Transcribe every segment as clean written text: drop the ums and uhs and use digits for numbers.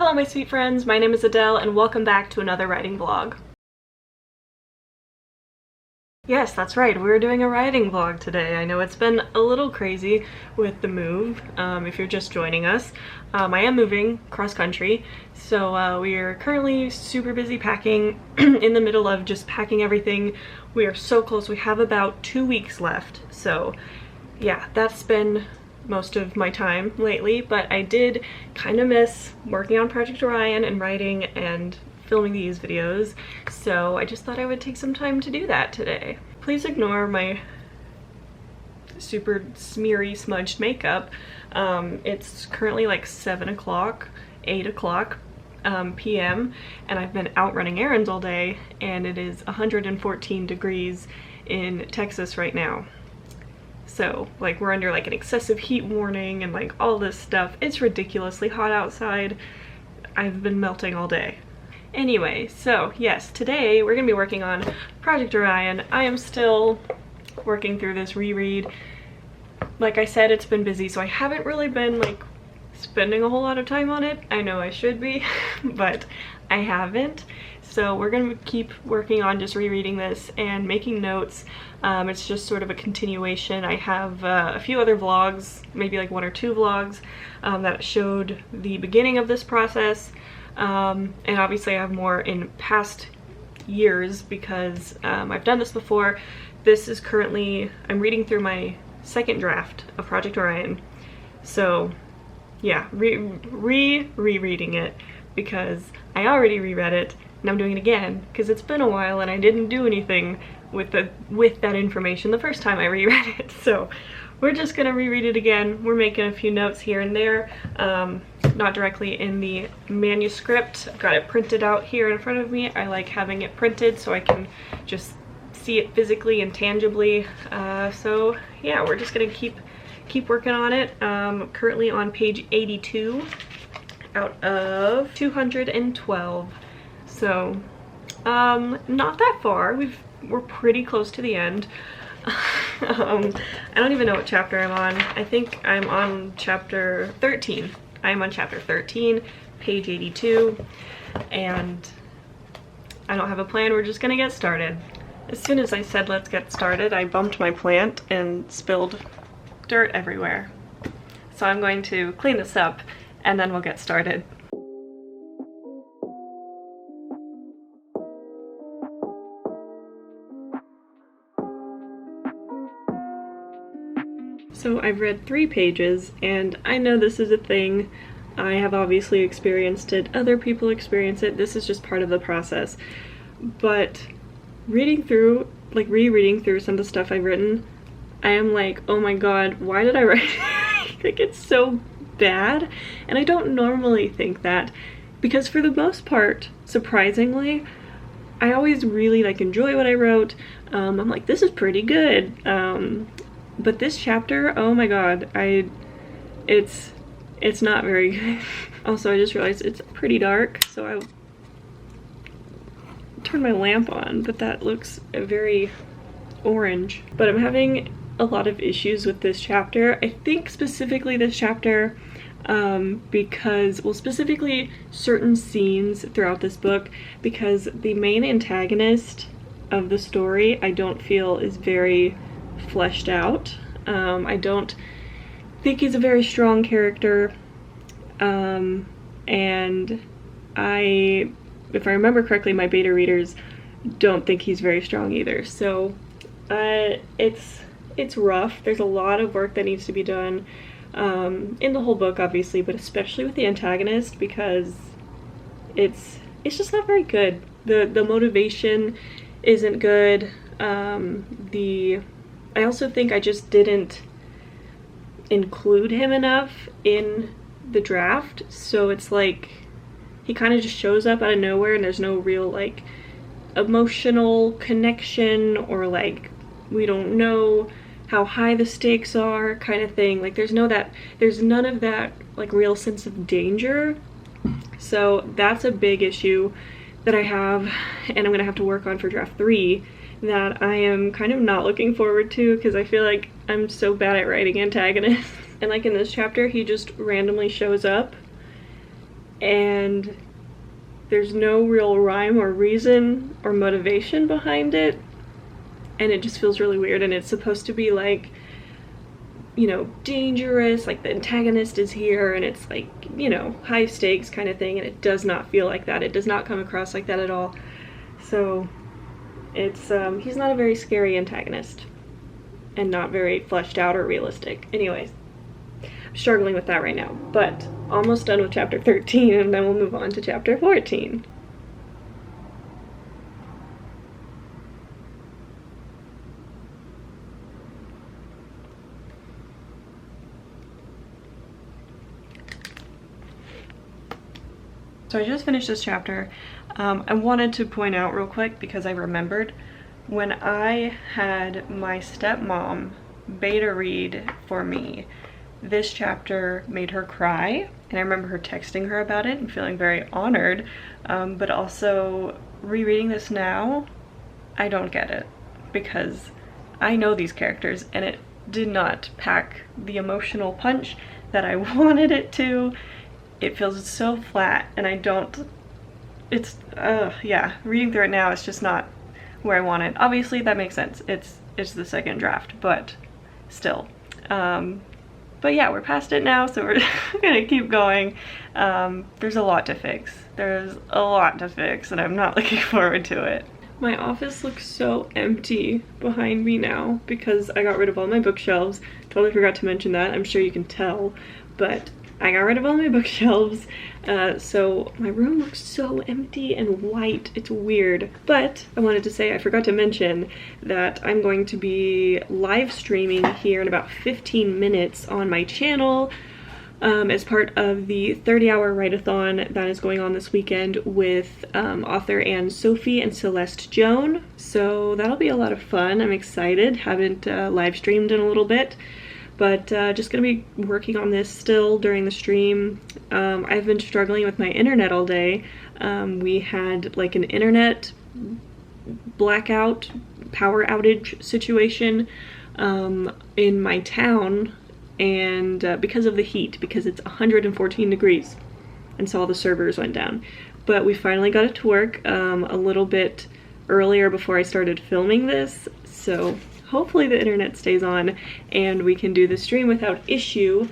Hello my sweet friends, my name is Adele and welcome back to another writing vlog. Yes, that's right, we're doing a writing vlog today. I know it's been a little crazy with the move, if you're just joining us. I am moving cross country, so we are currently super busy packing, in the middle of just packing everything. We are so close, we have about 2 weeks left, so yeah, that's been most of my time lately, but I did kind of miss working on Project Orion and writing and filming these videos, so I just thought I would take some time to do that today. Please ignore my super smeary smudged makeup. It's currently like 7 o'clock, 8 o'clock p.m. and I've been out running errands all day and it is 114 degrees in Texas right now. So, like, we're under, like, an excessive heat warning and, like, all this stuff. It's ridiculously hot outside. I've been melting all day. Anyway, so, yes, today we're gonna be working on Project Orion. I am still working through this reread. Like I said, it's been busy, so I haven't really been, like, spending a whole lot of time on it. I know I should be, but I haven't. So we're gonna keep working on just rereading this and making notes. It's just sort of a continuation. I have a few other vlogs, maybe like 1 or 2 vlogs that showed the beginning of this process. And obviously I have more in past years because I've done this before. This is currently, I'm reading through my second draft of Project Orion. So yeah, rereading it because I already reread it and I'm doing it again because it's been a while and I didn't do anything with that information the first time I reread it. So we're just gonna reread it again. We're making a few notes here and there, not directly in the manuscript. I've got it printed out here in front of me. I like having it printed so I can just see it physically and tangibly. So yeah, we're just gonna keep working on it. Currently on page 82 out of 212. So not that far. We're pretty close to the end. I don't even know what chapter I'm on. I think I'm on chapter 13. I'm on chapter 13, page 82, and I don't have a plan. We're just gonna get started. As soon as I said let's get started, I bumped my plant and spilled dirt everywhere. So I'm going to clean this up and then we'll get started. So I've read 3 pages, and I know this is a thing. I have obviously experienced it. Other people experience it. This is just part of the process. But reading through, like rereading through some of the stuff I've written, I am like, oh my god, why did I write it? Like, it's so bad. And I don't normally think that, because for the most part, surprisingly, I always really like enjoy what I wrote. I'm like, this is pretty good. But this chapter, oh my god, it's not very good. Also, I just realized it's pretty dark, so I turned my lamp on, but that looks very orange. But I'm having a lot of issues with this chapter. I think specifically this chapter because, well, specifically certain scenes throughout this book, because the main antagonist of the story I don't feel is very fleshed out. I don't think he's a very strong character, and if I remember correctly, my beta readers don't think he's very strong either. So it's rough. There's a lot of work that needs to be done in the whole book, obviously, but especially with the antagonist, because it's just not very good. The motivation isn't good. I also think I just didn't include him enough in the draft, so it's like he kind of just shows up out of nowhere and there's no real like emotional connection, or like we don't know how high the stakes are kind of thing. Like there's none of that like real sense of danger. So that's a big issue that I have, and I'm gonna have to work on for draft 3, that I am kind of not looking forward to, because I feel like I'm so bad at writing antagonists. And like in this chapter, he just randomly shows up and there's no real rhyme or reason or motivation behind it, and it just feels really weird. And it's supposed to be like, you know, dangerous, like the antagonist is here and it's like, you know, high stakes kind of thing, and it does not feel like that. It does not come across like that at all. So it's he's not a very scary antagonist and not very fleshed out or realistic. Anyways, I'm struggling with that right now, but almost done with chapter 13, and then we'll move on to chapter 14. So I just finished this chapter. I wanted to point out real quick, because I remembered when I had my stepmom beta read for me, this chapter made her cry, and I remember her texting her about it and feeling very honored, but also rereading this now, I don't get it, because I know these characters and it did not pack the emotional punch that I wanted it to. It feels so flat, and I don't, it's, yeah, reading through it now, it's just not where I want it. Obviously, that makes sense. It's the second draft, but still. But yeah, we're past it now, so we're gonna keep going. There's a lot to fix. There's a lot to fix, and I'm not looking forward to it. My office looks so empty behind me now because I got rid of all my bookshelves. Totally forgot to mention that. I'm sure you can tell, but I got rid of all my bookshelves, so my room looks so empty and white. It's weird. But I wanted to say, I forgot to mention that I'm going to be live streaming here in about 15 minutes on my channel as part of the 30-hour write-a-thon that is going on this weekend with author and Sophie and Celeste Joan. So that'll be a lot of fun. I'm excited. Haven't live streamed in a little bit. But just gonna be working on this still during the stream. I've been struggling with my internet all day. We had like an internet blackout, power outage situation in my town, and because of the heat, because it's 114 degrees, and so all the servers went down. But we finally got it to work a little bit earlier before I started filming this, so hopefully the internet stays on and we can do the stream without issue.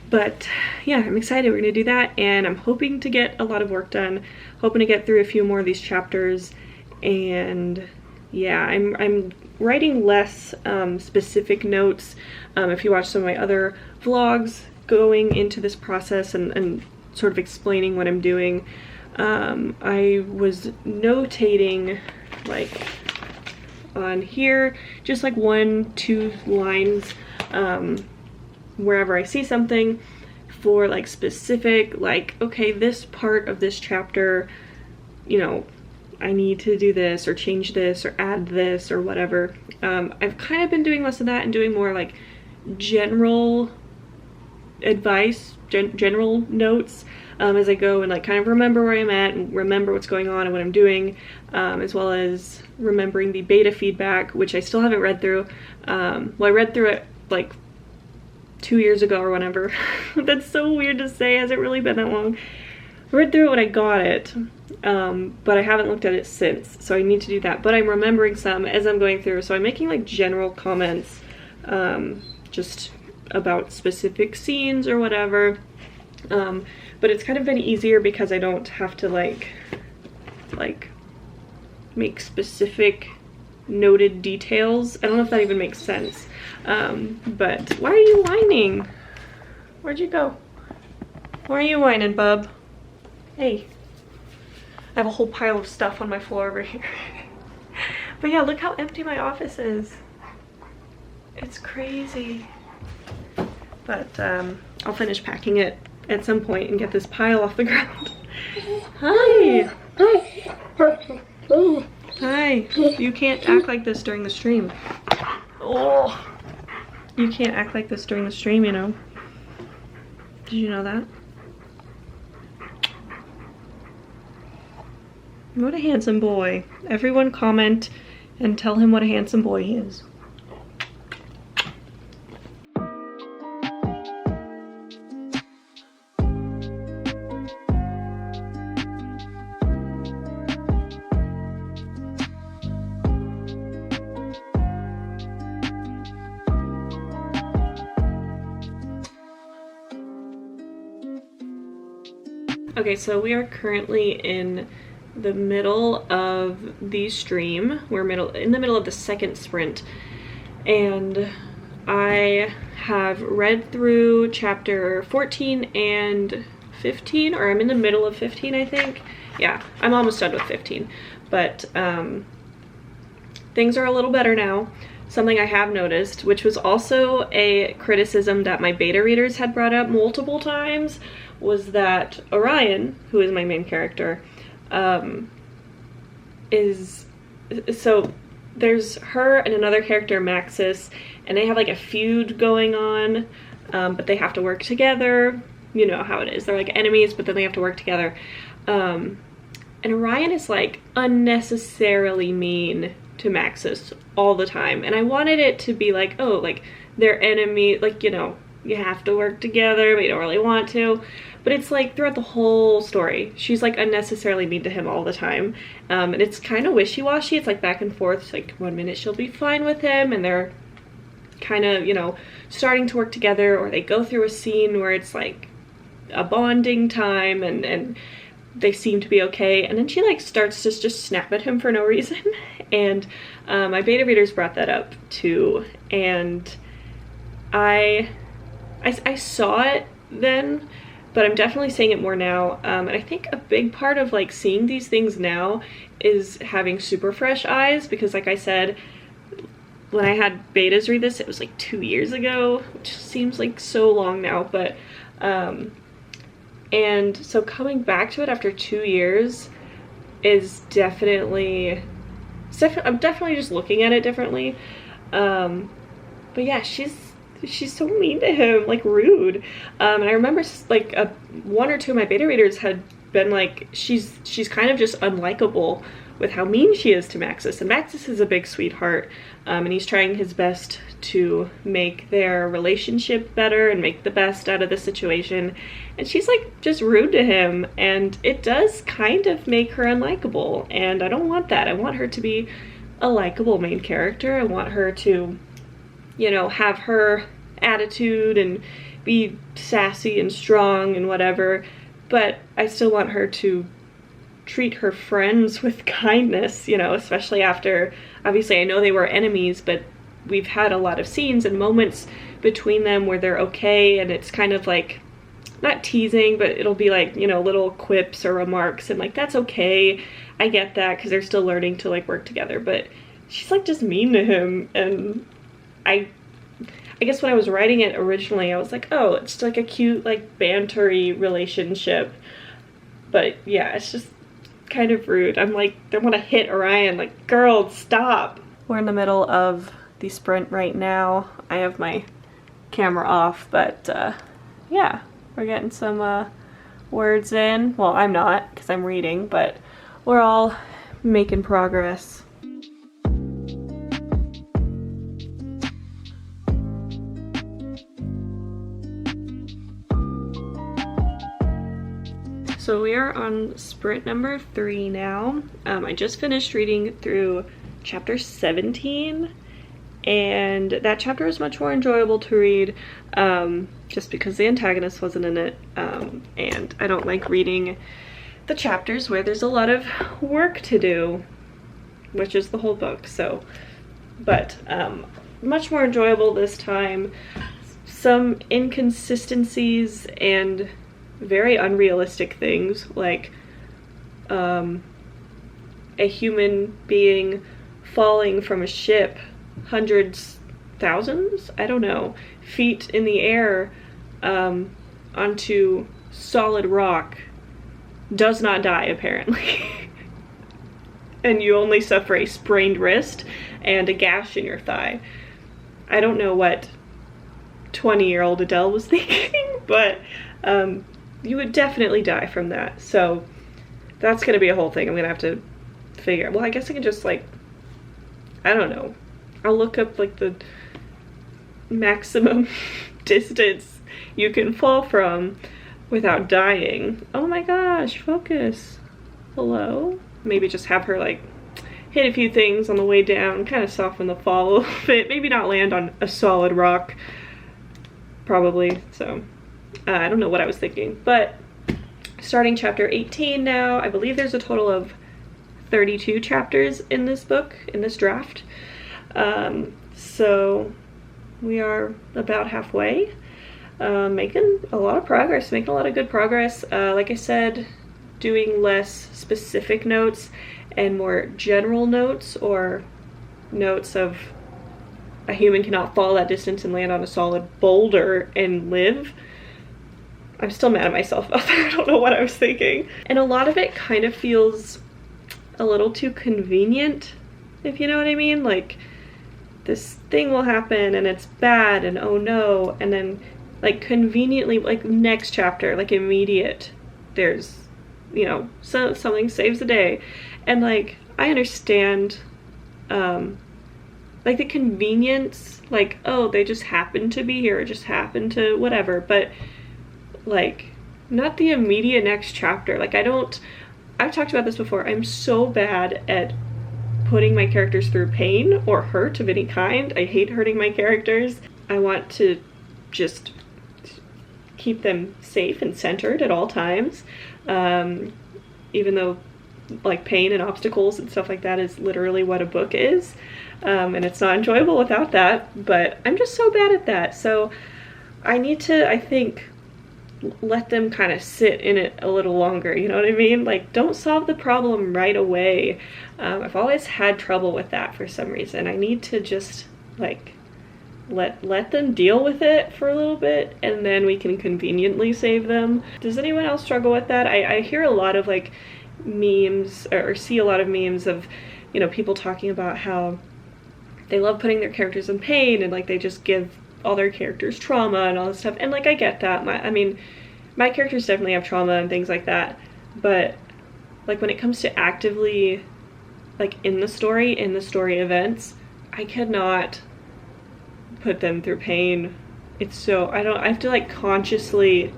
But yeah, I'm excited. We're gonna do that, and I'm hoping to get a lot of work done, hoping to get through a few more of these chapters. And yeah, I'm writing less specific notes. If you watch some of my other vlogs going into this process and sort of explaining what I'm doing, I was notating like on here, just like 1-2 lines wherever I see something for like specific, like, okay, this part of this chapter, you know, I need to do this or change this or add this or whatever. I've kind of been doing less of that and doing more like general advice, general notes as I go, and like kind of remember where I'm at and remember what's going on and what I'm doing, as well as remembering the beta feedback, which I still haven't read through. Well, I read through it like 2 years ago or whenever. That's so weird to say. Has it really been that long? I read through it when I got it, but I haven't looked at it since, so I need to do that. But I'm remembering some as I'm going through, so I'm making like general comments just about specific scenes or whatever. But it's kind of been easier because I don't have to like make specific noted details. I don't know if that even makes sense. But why are you whining? Where'd you go? Why are you whining, bub? Hey. I have a whole pile of stuff on my floor over here. But yeah, look how empty my office is. It's crazy. But I'll finish packing it at some point and get this pile off the ground. Hi. Hi. You can't act like this during the stream. Oh. You can't act like this during the stream, you know. Did you know that? What a handsome boy. Everyone comment and tell him what a handsome boy he is. Okay, so we are currently in the middle of the stream. We're in the middle of the second sprint, and I have read through chapter 14 and 15, or I'm in the middle of 15, I think. Yeah, I'm almost done with 15, but things are a little better now. Something I have noticed, which was also a criticism that my beta readers had brought up multiple times, was that Orion, who is my main character, so there's her and another character, Maxis, and they have like a feud going on, but they have to work together. You know how it is. They're like enemies, but then they have to work together. And Orion is like unnecessarily mean to Maxis all the time, and I wanted it to be like, oh, like they're enemy, like, you know, you have to work together but you don't really want to. But it's like throughout the whole story she's like unnecessarily mean to him all the time, and it's kind of wishy-washy. It's like back and forth. It's like one minute she'll be fine with him and they're kind of, you know, starting to work together, or they go through a scene where it's like a bonding time and they seem to be okay, and then she like starts to just snap at him for no reason. And my beta readers brought that up too, and I saw it then, but I'm definitely seeing it more now. And I think a big part of like seeing these things now is having super fresh eyes, because like I said, when I had betas read this, it was like 2 years ago, which seems like so long now, but and so coming back to it after 2 years is definitely, I'm definitely just looking at it differently. But yeah, she's so mean to him, like rude. And I remember like one or two of my beta readers had been like, she's kind of just unlikable with how mean she is to Maxis. And Maxis is a big sweetheart, and he's trying his best to make their relationship better and make the best out of the situation. And she's like just rude to him, and it does kind of make her unlikable, and I don't want that. I want her to be a likable main character. I want her to, you know, have her attitude and be sassy and strong and whatever, but I still want her to treat her friends with kindness, you know, especially after, obviously I know they were enemies, but we've had a lot of scenes and moments between them where they're okay, and it's kind of like, not teasing, but it'll be like, you know, little quips or remarks, and like, that's okay. I get that, because they're still learning to like work together, but she's like just mean to him. And I guess when I was writing it originally, I was like, oh, it's like a cute, like bantery relationship, but yeah, it's just kind of rude. I'm like, I want to hit Orion, like, girl, stop. We're in the middle of the sprint right now. I have my camera off, but yeah, we're getting some words in. Well, I'm not, because I'm reading, but we're all making progress. So we are on sprint number 3 now. I just finished reading through chapter 17, and that chapter is much more enjoyable to read, just because the antagonist wasn't in it, and I don't like reading the chapters where there's a lot of work to do, which is the whole book. So, but much more enjoyable this time. Some inconsistencies and very unrealistic things, like a human being falling from a ship hundreds, thousands, I don't know, feet in the air onto solid rock does not die, apparently. And you only suffer a sprained wrist and a gash in your thigh. I don't know what 20-year-old Adele was thinking, but you would definitely die from that. So that's gonna be a whole thing. I'm gonna have to figure, well, I guess I can just like, I don't know, I'll look up like the maximum distance you can fall from without dying. Oh my gosh, focus. Hello? Maybe just have her like hit a few things on the way down, kind of soften the fall a little bit, maybe not land on a solid rock, probably. So I don't know what I was thinking, but starting chapter 18 now. I believe there's a total of 32 chapters in this book, in this draft. So we are about halfway, making a lot of progress, making a lot of good progress. Like I said, doing less specific notes and more general notes, or notes of a human cannot fall that distance and land on a solid boulder and live. I'm still mad at myself about that. I don't know what I was thinking. And a lot of it kind of feels a little too convenient, if you know what I mean. Like, this thing will happen and it's bad and oh no, and then like conveniently, like next chapter, like immediate, there's, you know, something saves the day. And like, I understand like the convenience, like, oh, they just happen to be here, just happen to whatever, but like not the immediate next chapter. Like, I've talked about this before, I'm so bad at putting my characters through pain or hurt of any kind. I hate hurting my characters. I want to just keep them safe and centered at all times, even though like pain and obstacles and stuff like that is literally what a book is, and it's not enjoyable without that, but I'm just so bad at that. So I need to, I think, let them kind of sit in it a little longer, you know what I mean? Like, don't solve the problem right away. I've always had trouble with that for some reason. I need to just like let them deal with it for a little bit, and then we can conveniently save them. Does anyone else struggle with that? I hear a lot of like memes, or see a lot of memes of, you know, people talking about how they love putting their characters in pain, and like they just give all their characters trauma and all this stuff. And like, I get that. I mean, my characters definitely have trauma and things like that, but like when it comes to actively like in the story events, I cannot put them through pain. It's so, I have to like consciously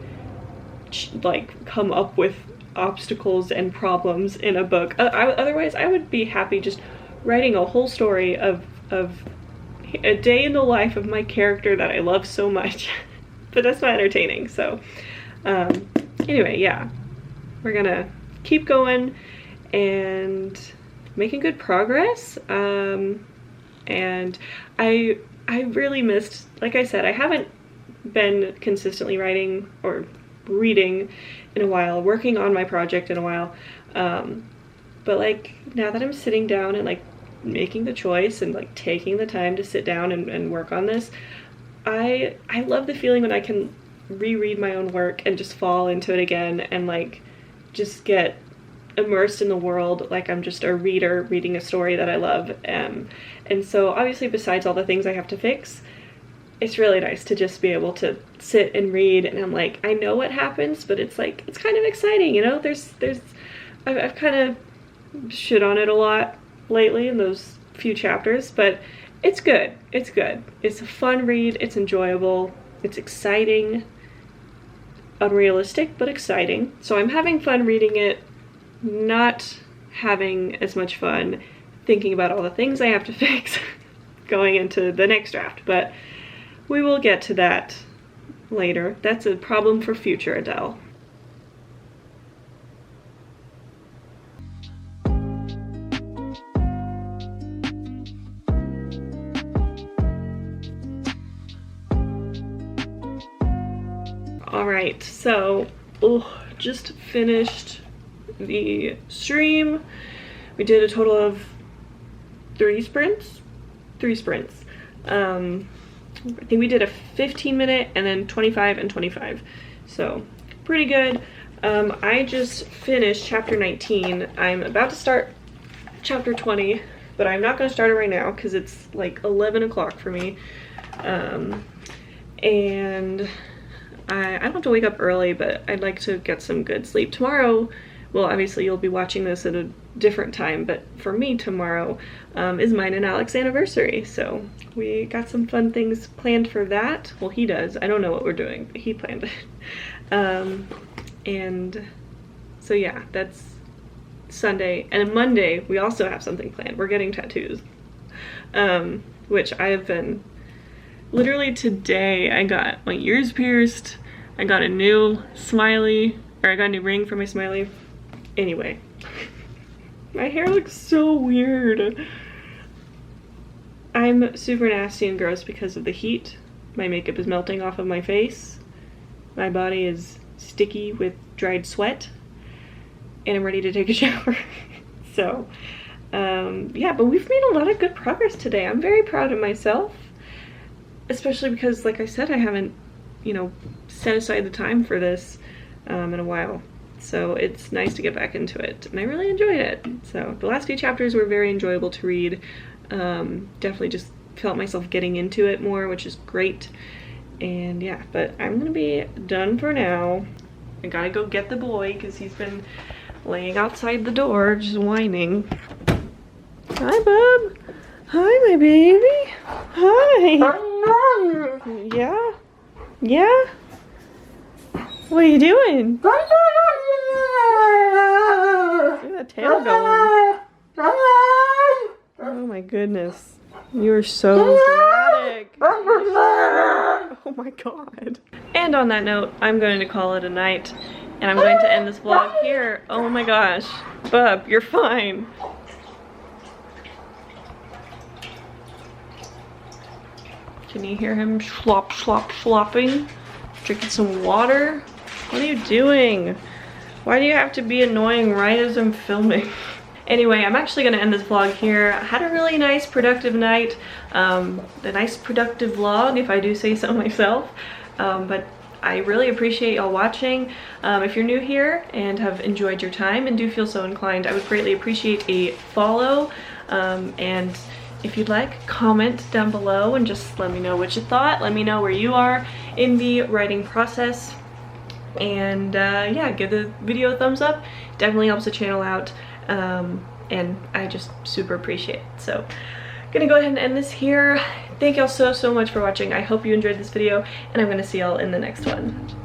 like come up with obstacles and problems in a book. Otherwise I would be happy just writing a whole story of a day in the life of my character that I love so much. But that's not entertaining. So anyway, yeah, we're gonna keep going and making good progress. And I really missed, like I said, I haven't been consistently writing or reading in a while, working on my project in a while, but like now that I'm sitting down and like making the choice and like taking the time to sit down and work on this, I love the feeling when I can reread my own work and just fall into it again and like just get immersed in the world like I'm just a reader reading a story that I love. And so obviously, besides all the things I have to fix, it's really nice to just be able to sit and read, and I'm like, I know what happens, but it's like, it's kind of exciting, you know? I've kind of shit on it a lot lately in those few chapters, but it's good. It's good. It's a fun read. It's enjoyable. It's exciting. Unrealistic, but exciting. So I'm having fun reading it, not having as much fun thinking about all the things I have to fix going into the next draft, but we will get to that later. That's a problem for future Adele. Alright, so just finished the stream. We did a total of 3 sprints. I think we did a 15-minute and then 25 and 25. So pretty good. I just finished chapter 19. I'm about to start chapter 20, but I'm not going to start it right now because it's like 11 o'clock for me. And I don't have to wake up early, but I'd like to get some good sleep. Tomorrow, well, obviously you'll be watching this at a different time, but for me tomorrow is mine and Alex's anniversary, so we got some fun things planned for that. Well, he does. I don't know what we're doing, but he planned it. And so yeah, that's Sunday. And then Monday, we also have something planned. We're getting tattoos, which I have been... Literally today, I got my ears pierced. I got a new smiley Or I got a new ring for my smiley. Anyway. My hair looks so weird. I'm super nasty and gross because of the heat. My makeup is melting off of my face. My body is sticky with dried sweat. And I'm ready to take a shower. So, yeah, but we've made a lot of good progress today. I'm very proud of myself. Especially because, like I said, I haven't, you know, set aside the time for this in a while. So it's nice to get back into it, and I really enjoyed it. So the last few chapters were very enjoyable to read. Definitely just felt myself getting into it more, which is great. And yeah, but I'm gonna be done for now. I gotta go get the boy because he's been laying outside the door just whining. Hi, bub. Hi, my baby. Hi. Yeah? Yeah? What are you doing? Look at that tail going. Oh my goodness. You're so dramatic. Oh my god. And on that note, I'm going to call it a night. And I'm going to end this vlog here. Oh my gosh. Bub, you're fine. Can you hear him slop, slop, slopping? Drinking some water? What are you doing? Why do you have to be annoying right as I'm filming? Anyway, I'm actually gonna end this vlog here. I had a really nice, productive night. A nice, productive vlog, if I do say so myself. But I really appreciate y'all watching. If you're new here and have enjoyed your time and do feel so inclined, I would greatly appreciate a follow. And if you'd like, comment down below and just let me know what you thought. Let me know where you are in the writing process. And yeah, give the video a thumbs up. Definitely helps the channel out. And I just super appreciate it. So gonna go ahead and end this here. Thank y'all so much for watching. I hope you enjoyed this video, and I'm gonna see y'all in the next one.